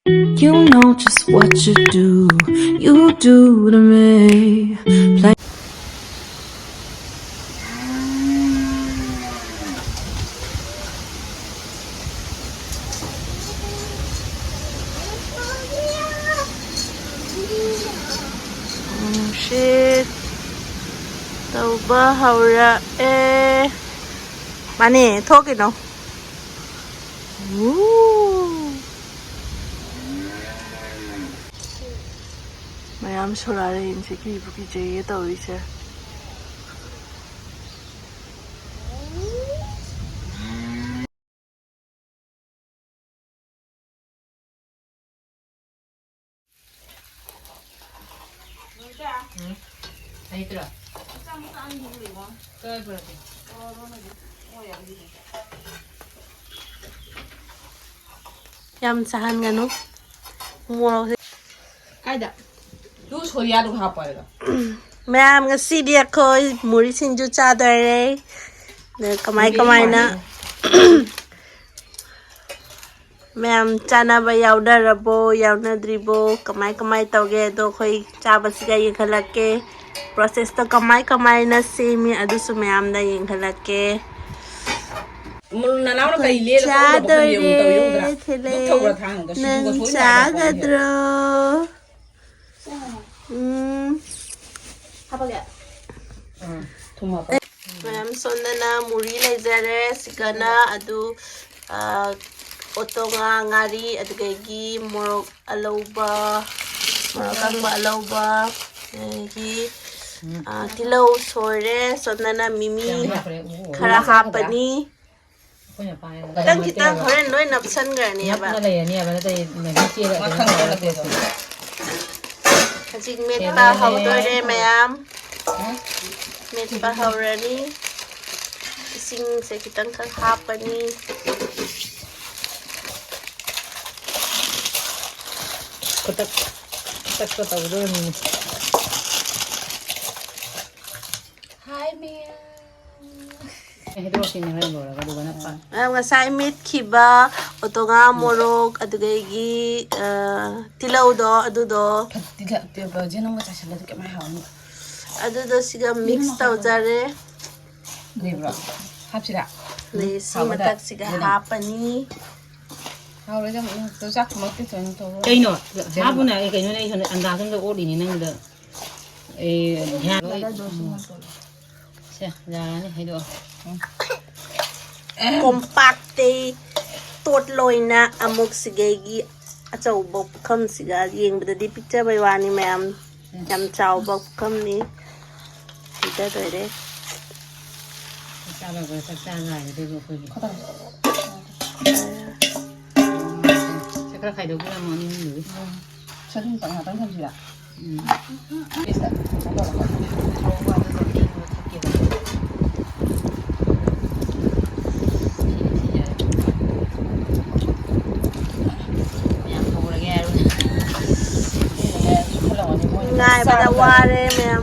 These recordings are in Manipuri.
You know just what you do to me. Play shit. Tauba haura Mani, talking now. Ooh. Mayam solare inse ki buki jaye tawise. Yam sahan gano. Muro. Kaida. Du soya du hapa ida. Ma'am ngasi dia ko muri singju chadare. Ne kamai na. Ma'am chanaba yaonarabo yaonadribo kamai tauge do khoi chaba siga yenghalake. Process to kamai na semi adusu ma'am da yenghalake. Nanaw na kay le ko do bakal yung taw yung dra. Duk thawra thang ga shi ko soy na ba. Hapaga. Thuma pa. Ma'am sonda na muri lezare sigana adu otonga ngari adugagi morok alauba morokangba alauba gi tilaw sore sonda na mimi khara hapani kita horen loi napsan garni aba Hajik metpa haudore mayam metpa haurani ising se kitang kang hapani Tak ko taw do ni. Hi Mia. Ito si ni rin bora kadu na pa. Ngasay mit kiba otonga morok adugaygi tilaw do adudo Tiga ba jeno mo tasala ke mai hawo. adudo siga mix taw jare Libra. Hapsira. le si matak siga hapani Hawo jam to sak mo ti ton to. Kaino. Habuna kaino nei anda kan do odi ni nang da. Ya. Siya, ni hedo. compacte tot loina amok sigagi achauba kham siga yengbada di picture bai wani ma'am jam chauba kham ni ida dore Sa ba ko sa ngai de ko ko. Sakra khai do kila mo ni ni. Sa din tang ha tang tham sila. Esta. ngai bada ware ma'am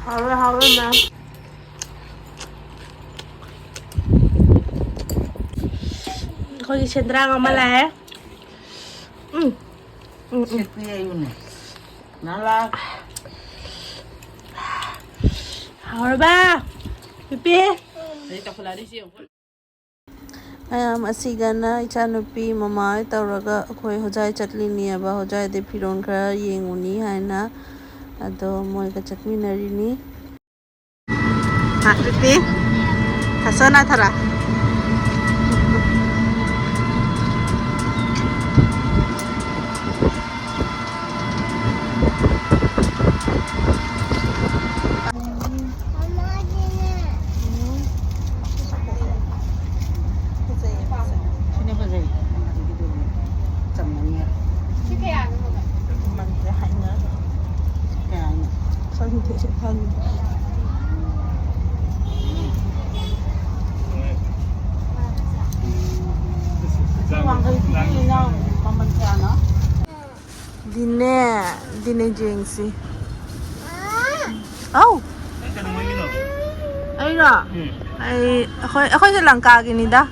Hawe ma'am Kogi sendra ngamala ya. Setnya yun. Nala. Hawe ba? Pipi? Dito pala di siya. Asigana ichanupi mama tawraga akhoi hojai chatlini aba hojai de firon khara yenguni haina ado moiga chatminarini ha pipi hasana thara Dine jengsi. Oh. Ay ra. Ay ako sa lang kagini da.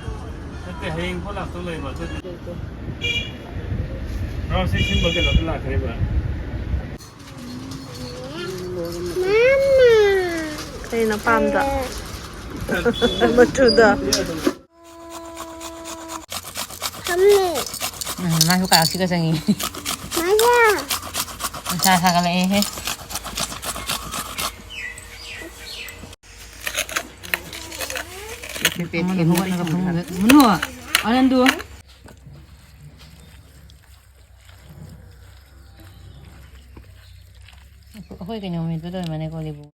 Ate hayeng ko lang tuloy ba to. Raw section ba ka na kare ba? Kaya na panda. Matuda. Masuk ka sih kasangi. Masa sa kala eh. Menua. Alan dua. Ako kanya mo ito doon, manay ko libo.